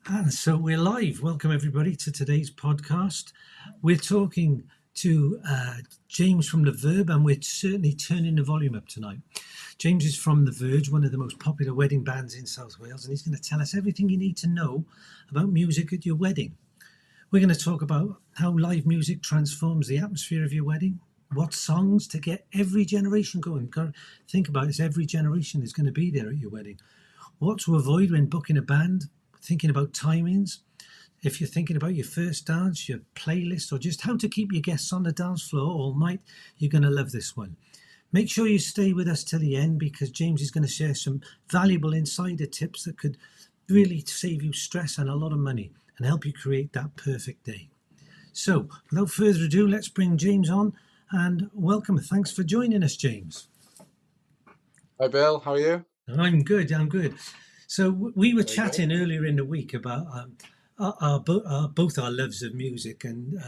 And so we're live. Welcome, everybody, to today's podcast. We're talking to James from The Verb, and we're certainly turning the volume up tonight. James is from The Verge, one of the most popular wedding bands in South Wales, and he's going to tell us everything you need to know about music at your wedding. We're going to talk about how live music transforms the atmosphere of your wedding, what songs to get every generation going. Think about it, every generation is going to be there at your wedding. What to avoid when booking a band, thinking about timings, if you're thinking about your first dance, your playlist, or just how to keep your guests on the dance floor all night, you're going to love this one. Make sure you stay with us till the end because James is going to share some valuable insider tips that could really save you stress and a lot of money and help you create that perfect day. So, without further ado, let's bring James on and welcome. Thanks for joining us, James. Hi, Bill. How are you? I'm good. So we were Very good. chatting earlier in the week about both our loves of music, and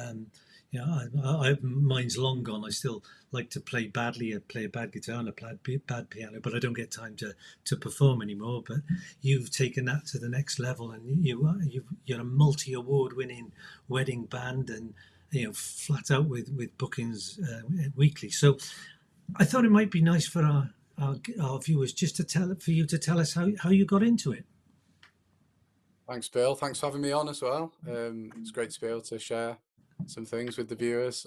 mine's long gone. I still like to play badly. I play a bad guitar and a bad piano, but I don't get time to perform anymore. But you've taken that to the next level, and you're a multi-award-winning wedding band, and flat out with bookings weekly. So I thought it might be nice for our viewers just for you to tell us how you got into it. Thanks, Bill. Thanks for having me on as well. It's great to be able to share some things with the viewers.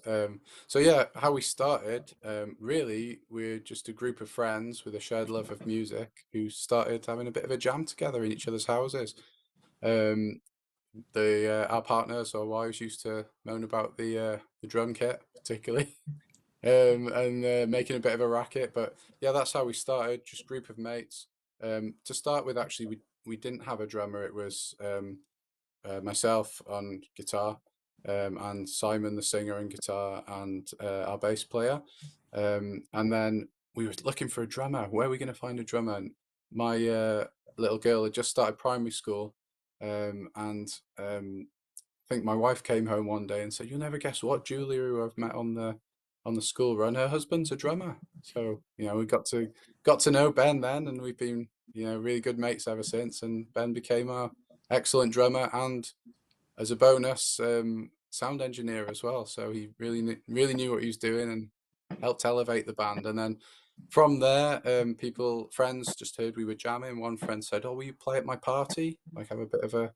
So yeah, how we started, really, we're just a group of friends with a shared love of music who started having a bit of a jam together in each other's houses. Um, our partners or wives used to moan about the drum kit particularly, and making a bit of a racket. But yeah, that's how we started. Just a group of mates. To start with, actually, we didn't have a drummer. It was myself on guitar, and Simon, the singer, on guitar, and our bass player. And then we were looking for a drummer. Where are we going to find a drummer? And my little girl had just started primary school, and I think my wife came home one day and said, "You'll never guess what, Julia, who I've met on the school run, her husband's a drummer." So we got to know Ben then, and we've been really good mates ever since. And Ben became our excellent drummer, and as a bonus, sound engineer as well. So he really knew what he was doing and helped elevate the band. And then from there, friends just heard we were jamming. One friend said, "Oh, will you play at my party? Like have a bit of a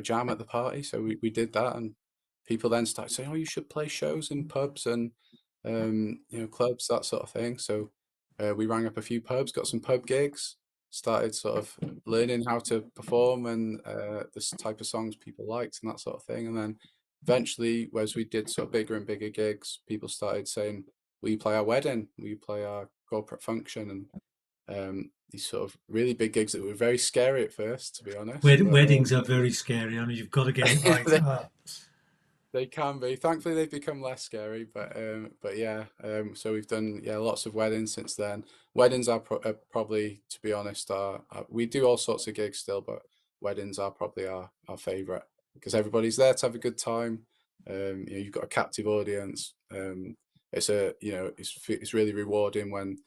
jam at the party." So we did that, and people then started saying, "Oh, you should play shows in pubs and clubs, that sort of thing." So we rang up a few pubs, got some pub gigs, started sort of learning how to perform and this type of songs people liked and that sort of thing. And then eventually, as we did sort of bigger and bigger gigs, people started saying, "Will you play our wedding? Will you play our corporate function?" And these sort of really big gigs that were very scary at first, to be honest. But Weddings are very scary. I mean, you've got to get it right. they, they can be. Thankfully, they've become less scary. But yeah. So we've done lots of weddings since then. Weddings are probably, to be honest, we do all sorts of gigs still, but weddings are probably our favourite because everybody's there to have a good time. You've got a captive audience. It's really rewarding when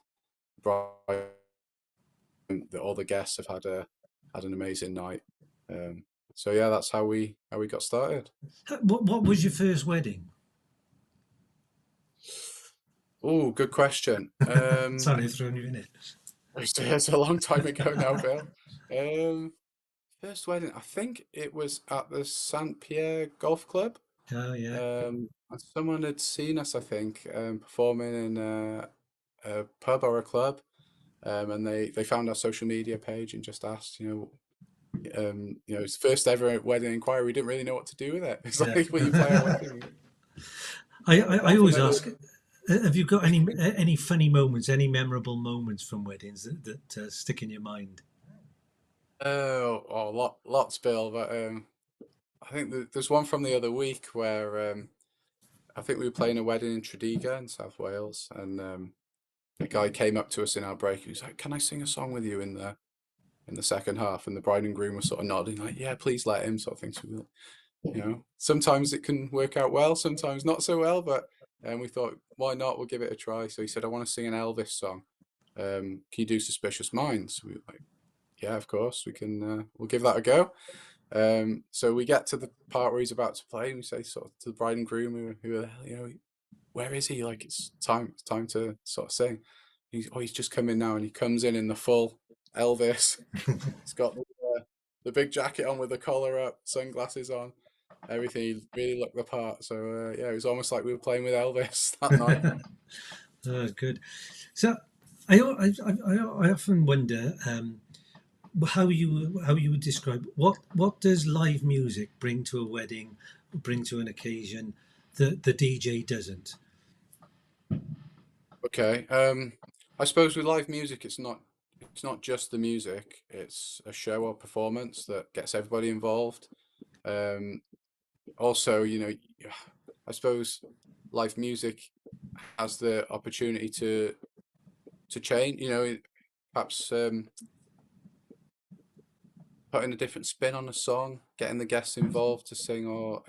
all the guests have had an amazing night. So yeah, that's how we got started. What was your first wedding? Oh, good question. Sorry, I've thrown you in it. It's a long time ago now, Bill. Um, First wedding, I think it was at the Saint Pierre Golf Club. Oh yeah. And someone had seen us, I think, performing in a pub or a club, and they found our social media page and just asked, it's first ever wedding inquiry. We didn't really know what to do with it. It's Yeah. like, will you play our wedding? I always Definitely. ask, have you got any funny moments, any memorable moments from weddings that stick in your mind? Lots, Bill. But I think there's one from the other week where I think we were playing a wedding in Tredegar in South Wales, and a guy came up to us in our break. He was like, "Can I sing a song with you in the second half?" And the bride and groom were sort of nodding, like, "Yeah, please let him," sort of thing. So sometimes it can work out well, sometimes not so well. But we thought, why not? We'll give it a try. So he said, "I want to sing an Elvis song. Can you do Suspicious Minds?" So we were like, yeah, of course, we can. We'll give that a go. So we get to the part where he's about to play, and we say sort of to the bride and groom, who are, where is he? Like it's time to sort of sing. He's just come in now, and he comes in the full Elvis. He's got the big jacket on with the collar up, sunglasses on, everything. He really looked the part. So yeah, it was almost like we were playing with Elvis that night. Oh, good. So I often wonder how you would describe what does live music bring to a wedding, bring to an occasion that the DJ doesn't. Okay. I suppose with live music, it's not just the music. It's a show or performance that gets everybody involved. Um, Also, I suppose live music has the opportunity to change. Perhaps putting a different spin on a song, getting the guests involved to sing or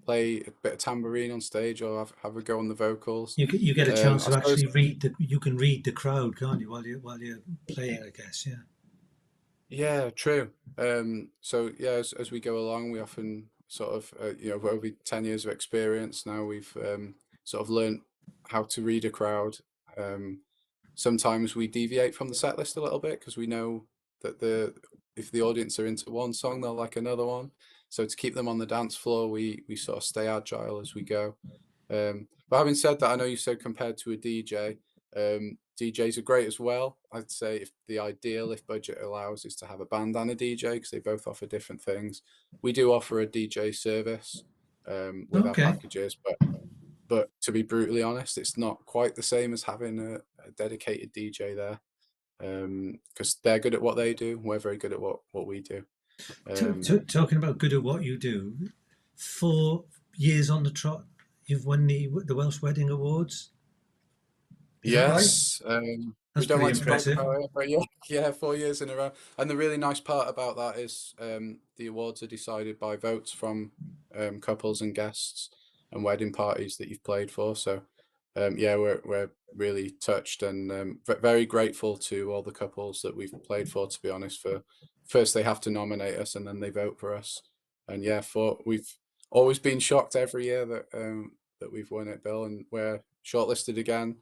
play a bit of tambourine on stage or have a go on the vocals. You get a chance I to suppose. actually read the you can read the crowd, can't you, while you're playing, I guess. Yeah. Yeah, true. So yeah, as we go along, we often sort of, with over 10 years of experience now, we've sort of learned how to read a crowd. Um, Sometimes we deviate from the set list a little bit because we know that if the audience are into one song, they'll like another one. So to keep them on the dance floor, we sort of stay agile as we go. But having said that, I know you said compared to a DJ, DJs are great as well. I'd say if the ideal, if budget allows, is to have a band and a DJ because they both offer different things. We do offer a DJ service with our Okay. packages, but to be brutally honest, it's not quite the same as having a dedicated DJ there because they're good at what they do. We're very good at what we do. Um, Talking about good at what you do, 4 years on the trot, you've won the Welsh Wedding Awards. Is that right? Yes, we That's don't pretty like to brag impressive. about it, but yeah, yeah, 4 years in a row. And the really nice part about that is the awards are decided by votes from couples and guests and wedding parties that you've played for. So yeah, we're really touched and very grateful to all the couples that we've played for. To be honest, for first they have to nominate us and then they vote for us. And yeah, we've always been shocked every year that we've won it, Bill, and we're shortlisted again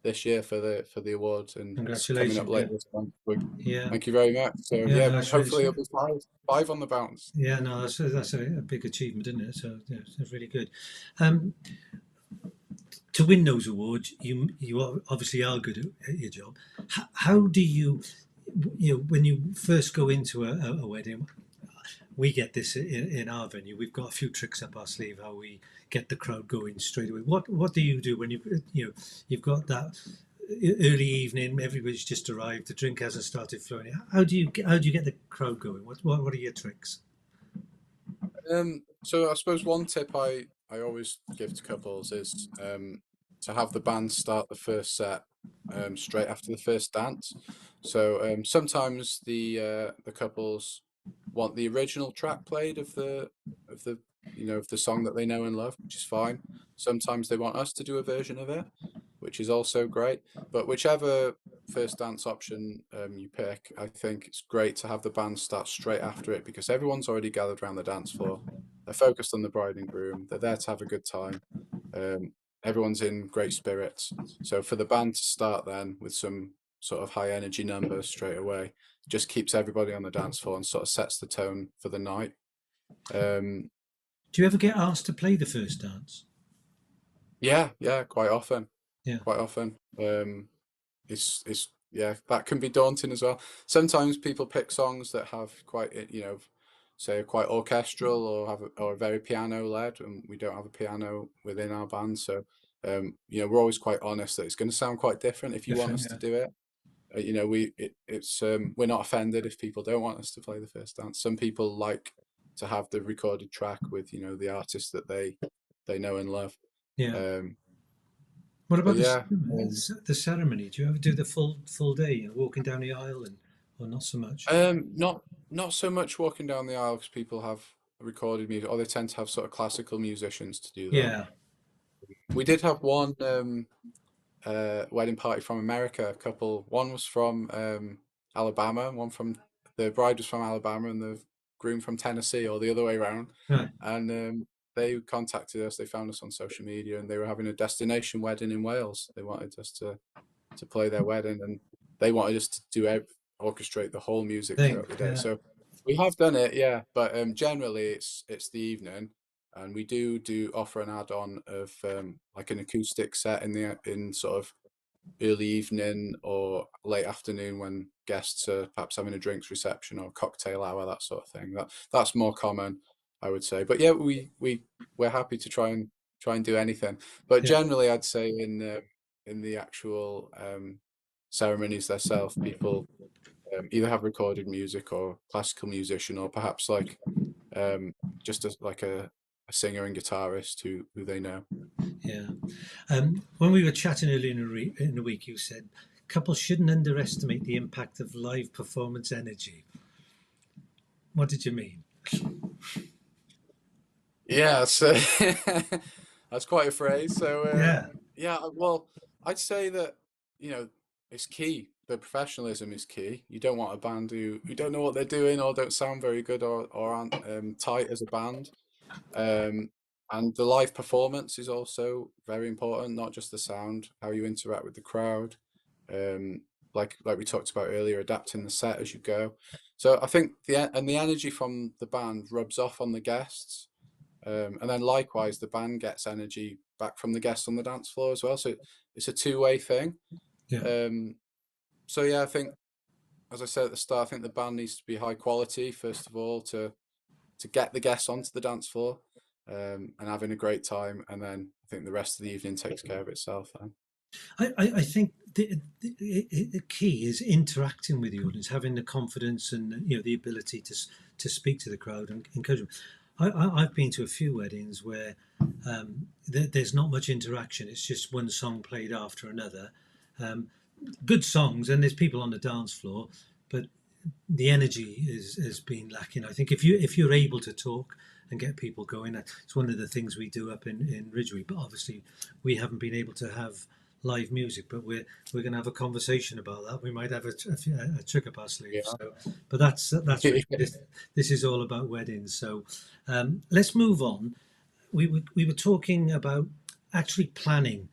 this year for the awards, and it's coming up Congratulations. Yeah. later this month. Yeah. Thank you very much. So Yeah. yeah, No, it's really. hopefully it'll be five on the bounce. Yeah. No, that's a big achievement, isn't it? So yeah, it's really good. Um, to win those awards, obviously are good at your job. How do when you first go into a wedding, we get this in our venue. We've got a few tricks up our sleeve how we get the crowd going straight away. What do you do when you've got that early evening, everybody's just arrived, the drink hasn't started flowing? How do you get the crowd going? What are your tricks? So I suppose one tip I always give to couples is to have the band start the first set straight after the first dance. So sometimes the couples want the original track played of the of the song that they know and love, which is fine. Sometimes they want us to do a version of it, which is also great. But whichever first dance option you pick, I think it's great to have the band start straight after it because everyone's already gathered around the dance floor. They're focused on the bride and groom. They're there to have a good time. Um, Everyone's in great spirits. So for the band to start then with some sort of high energy numbers straight away just keeps everybody on the dance floor and sort of sets the tone for the night. Um, Do you ever get asked to play the first dance? yeah, yeah, quite often, Yeah. quite often. It's yeah, that can be daunting as well. Sometimes people pick songs that have quite say quite orchestral or or very piano led, and we don't have a piano within our band, so we're always quite honest that it's going to sound quite different if you want Different. us to Yeah. do it. We're not offended if people don't want us to play the first dance. Some people like to have the recorded track with the artist that they know and love. Yeah. Um, What but about yeah. the ceremony? Do you ever do the full day, walking down the aisle, or not so much? Not so much walking down the aisle because people have recorded music, or they tend to have sort of classical musicians to do that. Yeah. We did have one wedding party from America. A couple, one was from Alabama, one from the bride was from Alabama and the groom from Tennessee, or the other way around. Right. And they contacted us. They found us on social media, and they were having a destination wedding in Wales. They wanted us to play their wedding, and they wanted us to orchestrate the whole music throughout the day. Yeah. So we have done it, yeah. But generally, it's the evening, and we do offer an add-on of like an acoustic set in sort of early evening or late afternoon when guests are perhaps having a drinks reception or cocktail hour, that sort of thing. That's more common, I would say. But yeah, we're happy to try and do anything. But Yeah. generally, I'd say in the actual ceremonies themselves, people either have recorded music or classical musician, or perhaps like um, just like a singer and guitarist who they know. Yeah. When we were chatting earlier in the week, you said couples shouldn't underestimate the impact of live performance energy. What did you mean? Yeah, so that's quite a phrase. So Yeah. yeah, well, I'd say that it's key. The professionalism is key. You don't want a band who don't know what they're doing or don't sound very good or aren't tight as a band. Um, and the live performance is also very important, not just the sound, how you interact with the crowd. Um, like we talked about earlier, adapting the set as you go. So I think the energy from the band rubs off on the guests. And then likewise, the band gets energy back from the guests on the dance floor as well. So it's a two-way thing. Yeah. Um, so yeah, I think, as I said at the start, I think the band needs to be high quality first of all to get the guests onto the dance floor and having a great time, and then I think the rest of the evening takes care of itself. Then. I think the key is interacting with the audience, having the confidence and the ability to speak to the crowd and encourage them. I've been to a few weddings where there's not much interaction. It's just one song played after another. Um, Good songs, and there's people on the dance floor, but the energy has been lacking. I think if you're able to talk and get people going, it's one of the things we do up in Ridgeway. But obviously, we haven't been able to have live music. But we're going to have a conversation about that. We might have a trick up our sleeve. Yeah. So, but that's really this is all about weddings. So let's move on. We were talking about actually planning.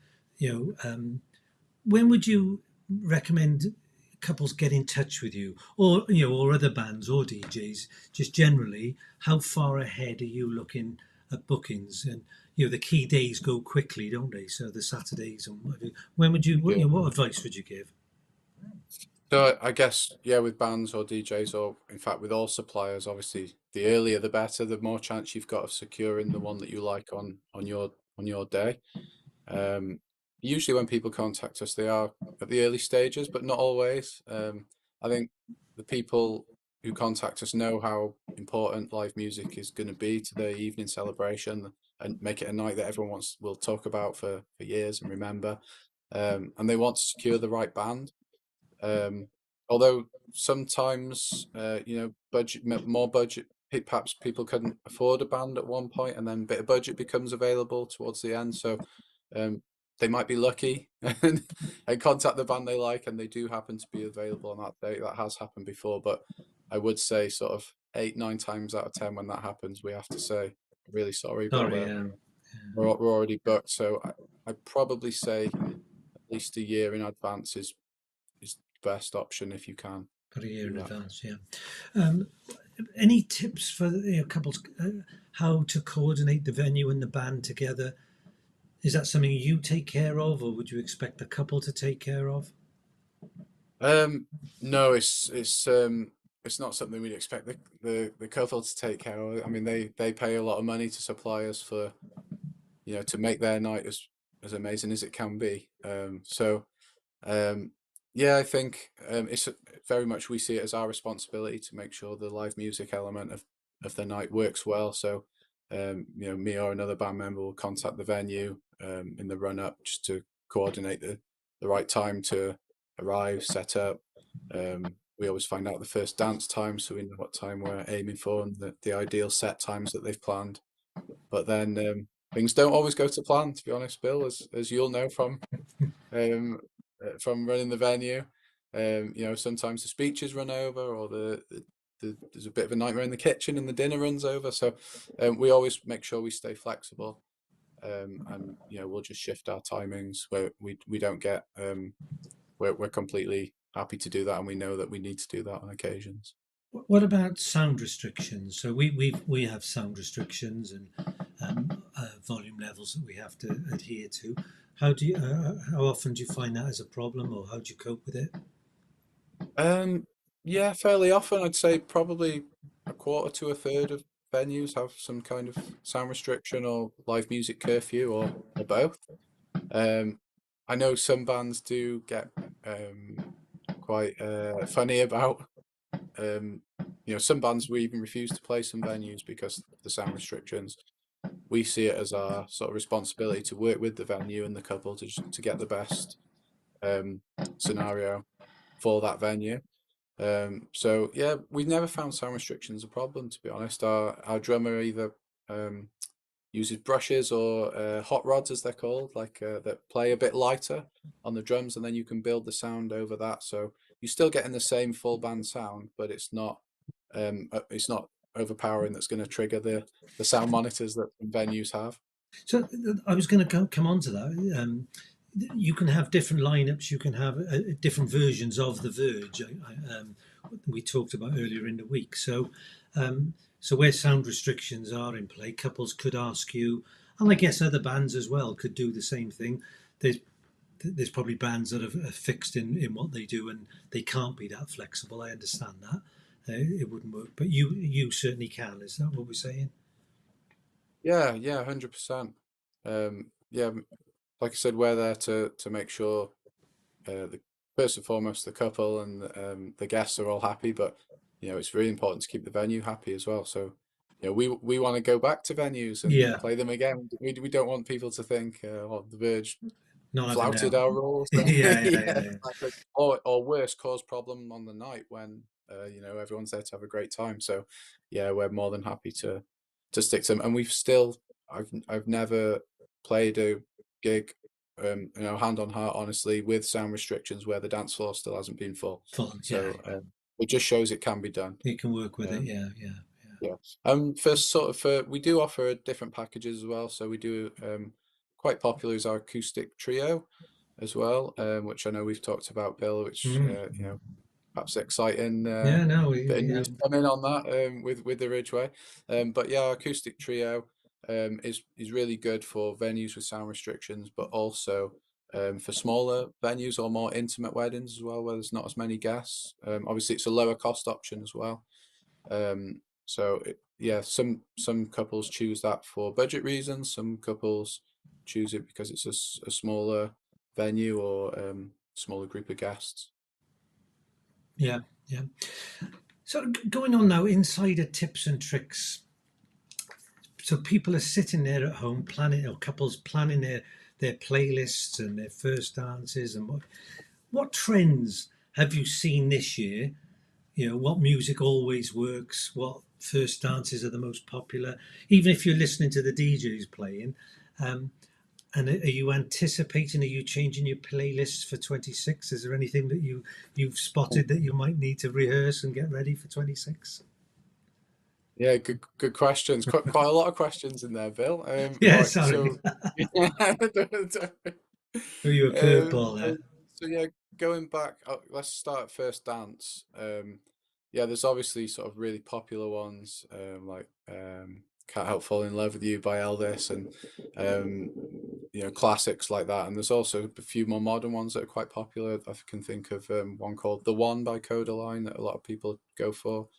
When would you recommend couples get in touch with you, or other bands or DJs? Just generally, how far ahead are you looking at bookings? And the key days go quickly, don't they? So the Saturdays and what have you. When would you? Yeah. What advice would you give? So I guess, yeah, with bands or DJs, or in fact with all suppliers, obviously the earlier the better. The more chance you've got of securing the one that you like on your day. Um, Usually when people contact us, they are at the early stages, but not always. I think the people who contact us know how important live music is going to be to their evening celebration, and make it a night that everyone will talk about for years and remember. And they want to secure the right band. Um, Although sometimes, more budget, perhaps people couldn't afford a band at one point, and then a bit of budget becomes available towards the end. So um, they might be lucky and contact the band they like, and they do happen to be available on that date. That has happened before, but I would say sort of 8, 9 times out of 10 when that happens, we have to say, really sorry, but Sorry, we're already booked. So I'd probably say at least a year in advance is the best option if you can about a year do in that. advance. Yeah. Um, any tips for couples how to coordinate the venue and the band together? Is that something you take care of, or would you expect the couple to take care of? Um, no, it's not something we'd expect the couple to take care of. I mean, they pay a lot of money to suppliers for to make their night as amazing as it can be. Um, yeah, I think it's very much we see it as our responsibility to make sure the live music element of the night works well. So, me or another band member will contact the venue in the run up just to coordinate the right time to arrive, set up. We always find out the first dance time, so we know what time we're aiming for and the ideal set times that they've planned. But then things don't always go to plan, to be honest, Bill, as you'll know um, from running the venue. Sometimes the speeches run over, or there's a bit of a nightmare in the kitchen and the dinner runs over. So we always make sure we stay flexible, and we'll just shift our timings where we don't get we're completely happy to do that, and we know that we need to do that on occasions. What about sound restrictions? So we have sound restrictions and volume levels that we have to adhere to. How often do you find that as a problem, or how do you cope with it? Yeah, fairly often. I'd say probably a quarter to a third of venues have some kind of sound restriction or live music curfew, or both. Um, I know some bands do get quite funny about some bands will even refuse to play some venues because of the sound restrictions. We see it as our sort of responsibility to work with the venue and the couple to get the best um, scenario for that venue. So yeah, we've never found sound restrictions a problem, to be honest. Our drummer either um, uses brushes or hot rods, as they're called, like that play a bit lighter on the drums, and then you can build the sound over that. So you're still getting the same full band sound, but it's not overpowering. That's going to trigger the sound monitors that some venues have. So I was going to come on to that. You can have different lineups. You can have different versions of the Verge. We talked about earlier in the week. So where sound restrictions are in play, couples could ask you, and I guess other bands as well could do the same thing. There's there's probably bands that are fixed in what they do, and they can't be that flexible. I understand that it wouldn't work, but you certainly can. Is that what we're saying? Yeah, yeah, 100%. Yeah, like I said, we're there to make sure the first and foremost the couple and the guests are all happy, but it's really important to keep the venue happy as well. So we want to go back to venues and Yeah, play them again. We don't want people to think, oh, the Verge not having flouted now. our rules. Yeah, yeah, Yeah, yeah, yeah. exactly. Or worse, cause problem on the night when everyone's there to have a great time. So yeah, we're more than happy to stick to them. And I've never played a gig, hand on heart, honestly, with sound restrictions where the dance floor still hasn't been full. Full. Yeah, So it just shows it can be done. you can work with it. Um, Yeah, yeah, yeah. yeah. We do offer different packages as well. So we do quite popular is our acoustic trio as well, which I know we've talked about, Bill, which Mm. perhaps exciting Yeah, no, bit of news coming on that with the Ridgeway. But yeah, our acoustic trio is really good for venues with sound restrictions, but also for smaller venues or more intimate weddings as well, where there's not as many guests. Obviously, it's a lower cost option as well. Yeah, some couples choose that for budget reasons. Some couples choose it because it's a smaller venue or smaller group of guests. yeah, yeah. So going on now, insider tips and tricks. So people are sitting there at home planning, or couples planning their playlists and their first dances, and what trends have you seen this year? What music always works, what first dances are the most popular, even if you're listening to the DJs playing. um, and are you anticipating, are you changing your playlists for 26? Is there anything that you've spotted that you might need to rehearse and get ready for 26? Yeah, good questions. Quite a lot of questions in there, Bill. Yeah, Right, sorry. so yeah, Are you a curveball so, there? so yeah, going back, let's start first dance. Yeah, there's obviously sort of really popular ones, like "Can't Help Falling in Love with You" by Elvis, and um, classics like that. And there's also a few more modern ones that are quite popular. I can think of one called "The One" by Codaline that a lot of people go for,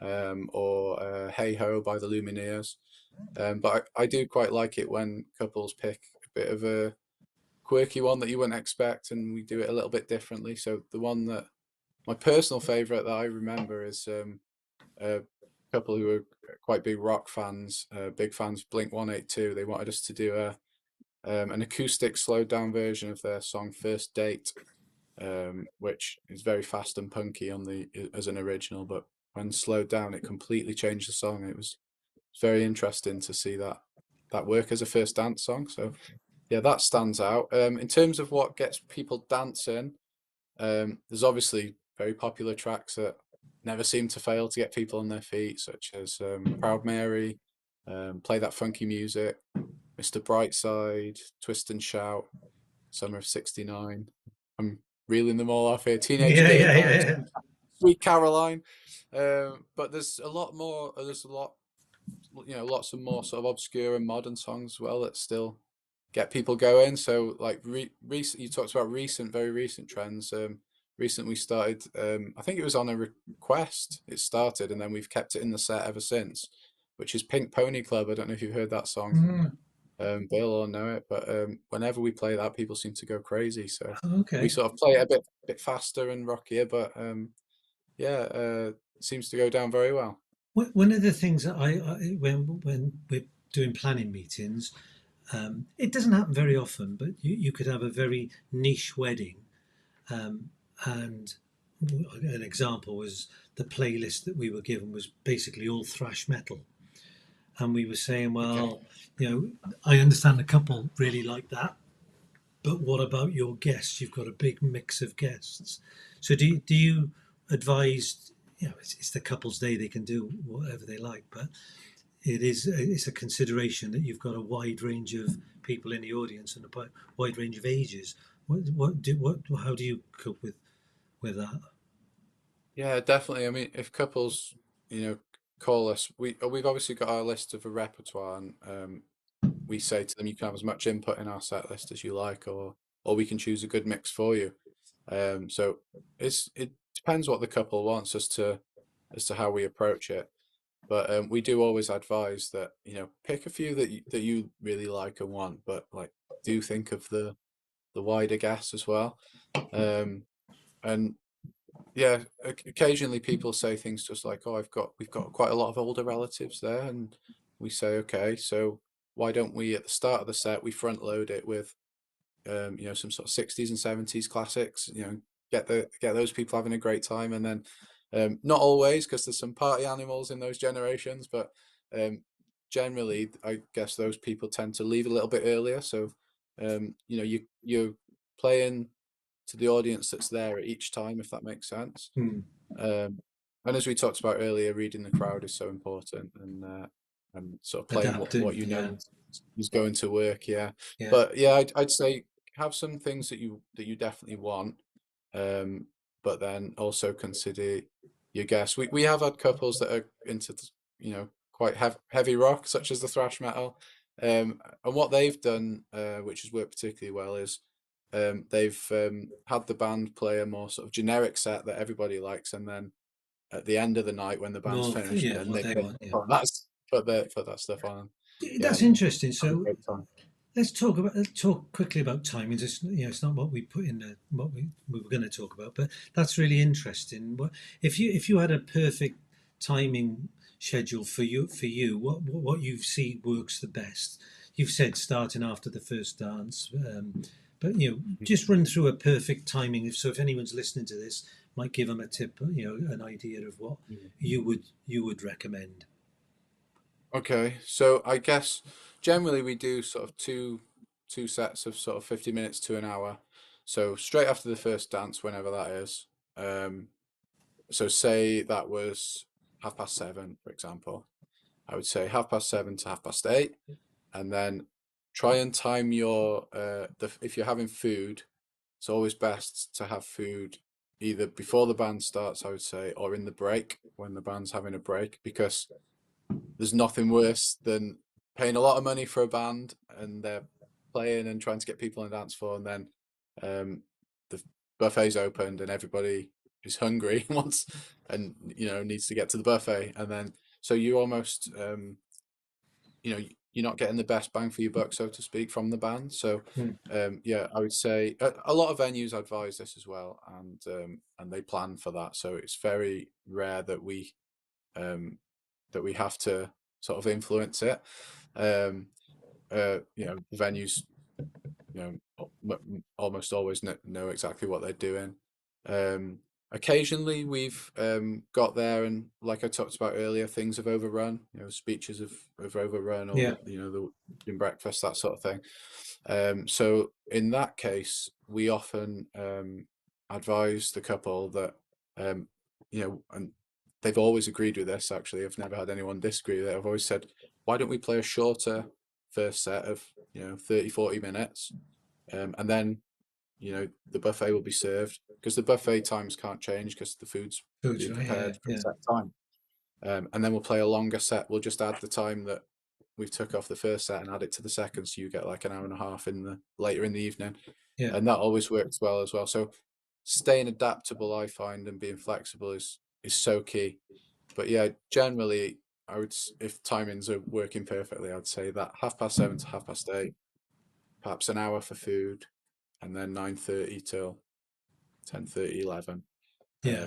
or "Hey Ho" by the Lumineers. But I do quite like it when couples pick a bit of a quirky one that you wouldn't expect, and we do it a little bit differently. So the one that my personal favorite that I remember is a couple who are quite big rock fans, big fans of Blink 182. They wanted us to do an acoustic slowed down version of their song "First Date," which is very fast and punky as an original, but when slowed down, it completely changed the song. It was very interesting to see that work as a first dance song. So yeah, that stands out. In terms of what gets people dancing, there's obviously very popular tracks that never seem to fail to get people on their feet, such as Proud Mary, Play That Funky Music, Mr. Brightside, Twist and Shout, Summer of '69. I'm reeling them all off here. Teenage Yeah, yeah, Dirtbag, yeah. Sweet Caroline. But there's a lot more. There's a lot, lots of more sort of obscure and modern songs as well that still get people going. So like recent, you talked about very recent trends. Recent we started. I think it was on a request. It started, and then we've kept it in the set ever since. Which is Pink Pony Club. I don't know if you've heard that song, Mm, Bill, or know it, but whenever we play that, people seem to go crazy. So we okay. sort of play it a bit faster and rockier, but yeah, seems to go down very well. One of the things that when we're doing planning meetings, it doesn't happen very often, but you could have a very niche wedding, um, and an example was the playlist that we were given was basically all thrash metal, and we were saying, Okay. well, I understand the couple really like that, but what about your guests? You've got a big mix of guests. So do you advise? It's the couple's day; they can do whatever they like, but it's a consideration that you've got a wide range of people in the audience and a wide range of ages. How do you cope with that? Yeah, definitely. I mean, if couples, call us, we've obviously got our list of a repertoire, and we say to them, you can have as much input in our set list as you like, or we can choose a good mix for you. So it depends what the couple wants as to how we approach it. But we do always advise that pick a few that you really like and want, but like do think of the wider guests as well. And yeah, occasionally people say things just like, "Oh, we've got quite a lot of older relatives there," and we say, "Okay, so why don't we at the start of the set we front load it with some sort of '60s and '70s classics, get those people having a great time, and then not always because there's some party animals in those generations, but um, generally, I guess those people tend to leave a little bit earlier. So you're playing to the audience that's there at each time, if that makes sense. Hmm. Um, and as we talked about earlier, reading the crowd is so important, and sort of playing what Adapting, you know yeah, is going to work. Yeah, yeah, but yeah, I'd say have some things that you definitely want, um, but then also consider your guests. We have had couples that are into quite heavy rock, such as the thrash metal, and what they've done, which has worked particularly well, is they've had the band play a more sort of generic set that everybody likes, and then at the end of the night when the band's more, finished, yeah, then what they they want, yeah. put that stuff on. Yeah, That's interesting. have a So great time. let's talk quickly about timings. It's not what we put in what we were going to talk about, but that's really interesting. What if you had a perfect timing schedule for you? What you see works the best? You've said starting after the first dance, but just run through a perfect timing. If anyone's listening to this, might give them a tip, an idea of what Mhm. you would recommend. Okay, so I guess generally we do sort of two sets of sort of 50 minutes to an hour. So straight after the first dance, whenever that is. Um, so say that was 7:30, for example. I would say 7:30 to 8:30, and then try and time your if you're having food, it's always best to have food either before the band starts, I would say, or in the break when the band's having a break, because there's nothing worse than paying a lot of money for a band and they're playing and trying to get people on the dance floor, and then um, the buffet's opened and everybody is hungry wants and needs to get to the buffet, and then so you almost you're not getting the best bang for your buck, so to speak, from the band. So Hmm. yeah, I would say a lot of venues advise this as well, and they plan for that. So it's very rare um, that we have to sort of influence it. Um, the venues, almost always know exactly what they're doing. Um, Occasionally, we've got there, and like I talked about earlier, things have overrun. Speeches have overrun, or Yeah, the breakfast, that sort of thing. So in that case, we often advise the couple that and they've always agreed with this. Actually, I've never had anyone disagree with it. I've always said, why don't we play a shorter first set of 30-40 minutes, and then the buffet will be served, because the buffet times can't change because the food's Foods, being right? Yeah, prepared for a yeah, set time. And then we'll play a longer set. We'll just add the time that we've took off the first set and add it to the second, so you get like an hour and a half later in the evening, yeah, and that always works well as well. So staying adaptable, I find, and being flexible is so key. But yeah, generally, if timings are working perfectly, I'd say that 7:30 to 8:30, perhaps an hour for food, and then 9:30 till 10:30, 11. yeah.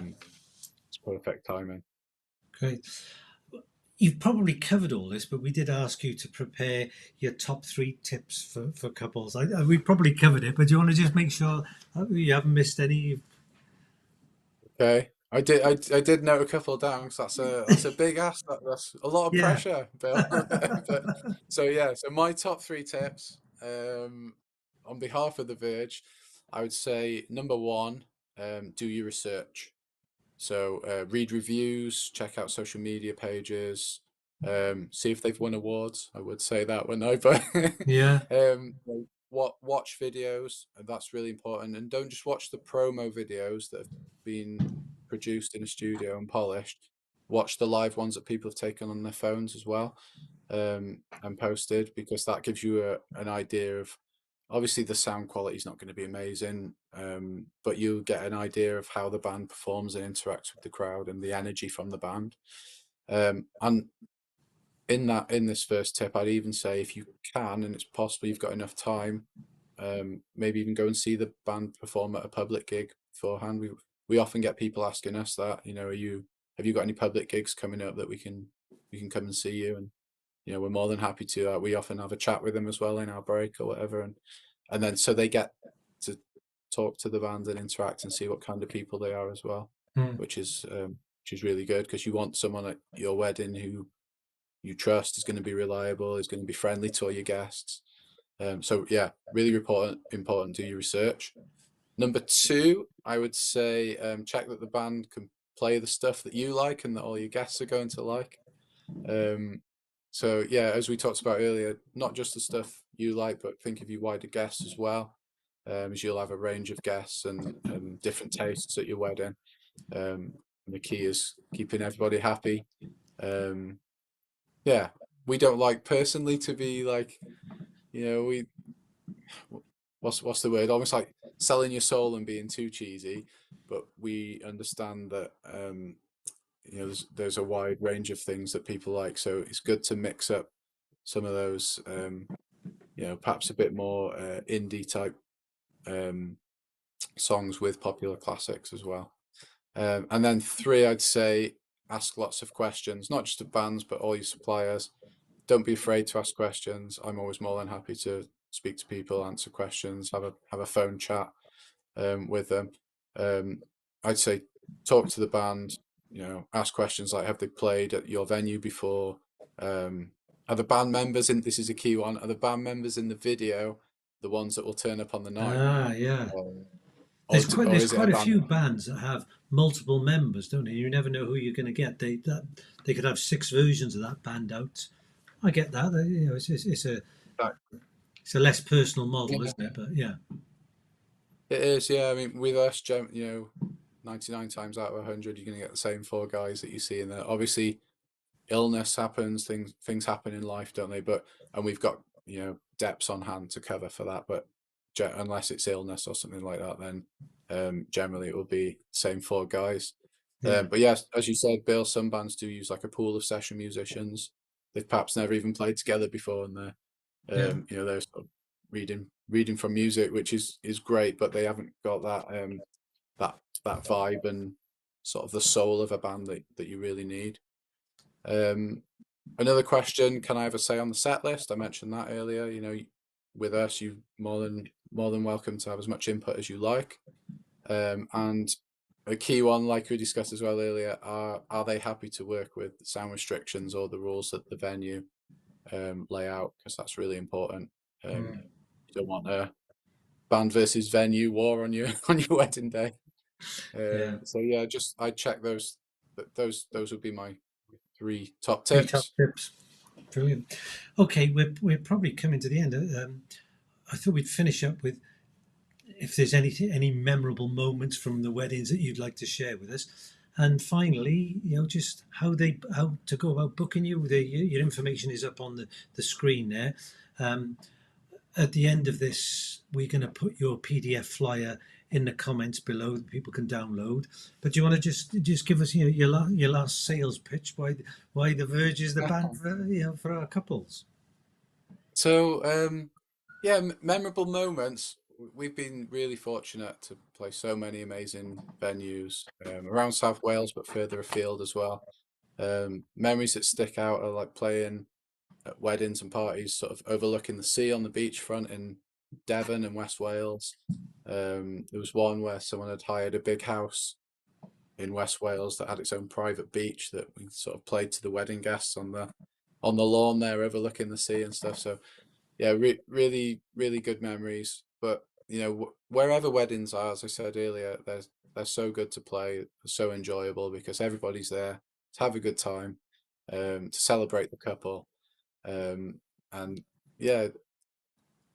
It's perfect timing. Great. You've probably covered all this, but we did ask you to prepare your top three tips for couples. We probably covered it, but do you want to just make sure you haven't missed any? Okay. I did note a couple down, because that's a big ask. That's a lot of Yeah. pressure, Bill. But so my top three tips, on behalf of the Verge, I would say number one, do your research. So read reviews, check out social media pages, see if they've won awards. I would say that one, no, but Yeah. watch videos, and that's really important. And don't just watch the promo videos that have been produced in a studio and polished. Watch the live ones that people have taken on their phones as well, and posted, because that gives you an idea of, obviously the sound quality is not going to be amazing, but you get an idea of how the band performs and interacts with the crowd and the energy from the band. And in this first tip, I'd even say, if you can and it's possible, you've got enough time, maybe even go and see the band perform at a public gig beforehand. We often get people asking us that, have you got any public gigs coming up that we can come and see you? And we're more than happy to. We often have a chat with them as well in our break or whatever, and then so they get to talk to the band and interact and see what kind of people they are as well, Mm. which is really good, because you want someone at your wedding who you trust, is going to be reliable, is going to be friendly to all your guests. So yeah, really important. Do your research. Number two, I would say, check that the band can play the stuff that you like and that all your guests are going to like. Um, so yeah, as we talked about earlier, not just the stuff you like, but think of your wider guests as well, as you'll have a range of guests and different tastes at your wedding. And the key is keeping everybody happy. Um, yeah, we don't like personally to be like, we what's the word? Almost like selling your soul and being too cheesy, but we understand that there's a wide range of things that people like, so it's good to mix up some of those, perhaps a bit more indie type um, songs with popular classics as well. And then three, I'd say, ask lots of questions, not just of bands, but all your suppliers. Don't be afraid to ask questions. I'm always more than happy to speak to people, answer questions, have a phone chat with them. I'd say talk to the band, ask questions like, have they played at your venue before? Are the band members in, this is a key one, are the band members in the video the ones that will turn up on the night? Ah, yeah. Um, or There's is it a quite a band? few bands that have multiple members, don't they? You never know who you're going to get. They could have six versions of that band out. I get that. It's a less personal model, Yeah, isn't it? But yeah, it is. Yeah, I mean, with us, 99 times out of 100, you're going to get the same four guys that you see in there. Obviously, illness happens, things happen in life, don't they? And we've got depths on hand to cover for that. But unless it's illness or something like that, then generally it will be same four guys. yeah, But yes, as you said, Bill, some bands do use like a pool of session musicians. They've perhaps never even played together before, and yeah, they're sort of reading from music, which is great, but they haven't got that that vibe and sort of the soul of a band that you really need. Um, Another question: can I have a say on the set list? I mentioned that earlier. With us, you more than welcome to have as much input as you like. And a key one, like we discussed as well earlier, are they happy to work with sound restrictions or the rules that the venue lay out? Because that's really important. mm, You don't want a band versus venue war on your on your wedding day. Yeah. So yeah, just I check those. Those would be my three top Three top tips. tips. Brilliant. Okay, we're probably coming to the end. I thought we'd finish up with if there's any memorable moments from the weddings that you'd like to share with us. And finally, just how to go about booking you. Your information is up on the screen there. Um, at the end of this, we're going to put your PDF flyer in the comments below that people can download. But do you want to just give us your last sales pitch? Why the Verge is the band for our couples? So yeah, memorable moments. We've been really fortunate to play so many amazing venues around South Wales, but further afield as well. Memories that stick out are like playing at weddings and parties, sort of overlooking the sea on the beachfront in Devon and West Wales. There was one where someone had hired a big house in West Wales that had its own private beach that we sort of played to the wedding guests on the lawn there, overlooking the sea and stuff. So yeah, really, really good memories. But wherever weddings are, as I said earlier, they're so good to play, so enjoyable because everybody's there to have a good time, to celebrate the couple, and yeah,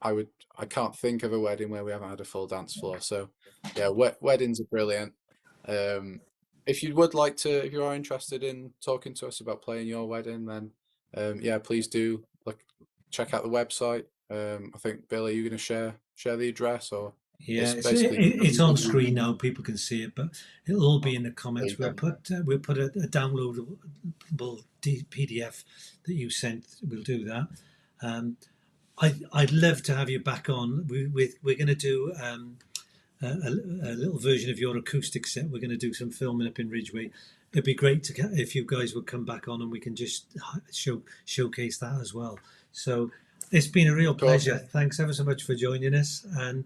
I can't think of a wedding where we haven't had a full dance floor. So yeah, weddings are brilliant. Um, if you would like to, if you are interested in talking to us about playing your wedding, then yeah, please do check out the website. I think Bill, are you going to share the address, or Yeah, it's it's basically it's on www. screen now. People can see it, but it'll all be in the There comments. you go. We'll put a downloadable PDF that you sent. We'll do that. Um, I'd love to have you back on. We're going to do a little version of your acoustic set. We're going to do some filming up in Ridgeway. It'd be great if you guys would come back on and we can just showcase that as well. So it's been a real Of course. pleasure. Thanks ever so much for joining us. And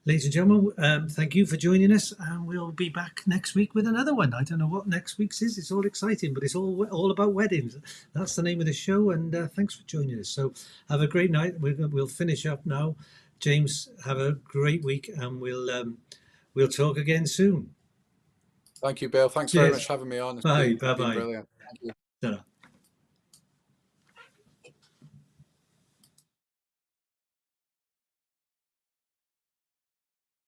ladies and gentlemen, thank you for joining us. And we'll be back next week with another one. I don't know what next week's is. It's all exciting, but it's all about weddings. That's the name of the show. And thanks for joining us. So have a great night. We'll finish up now. James, have a great week, and we'll talk again soon. Thank you, Bill. Thanks very much Cheers. for having me on. Bye. It's Bye. been Bye. brilliant. Thank you. Ta-ra.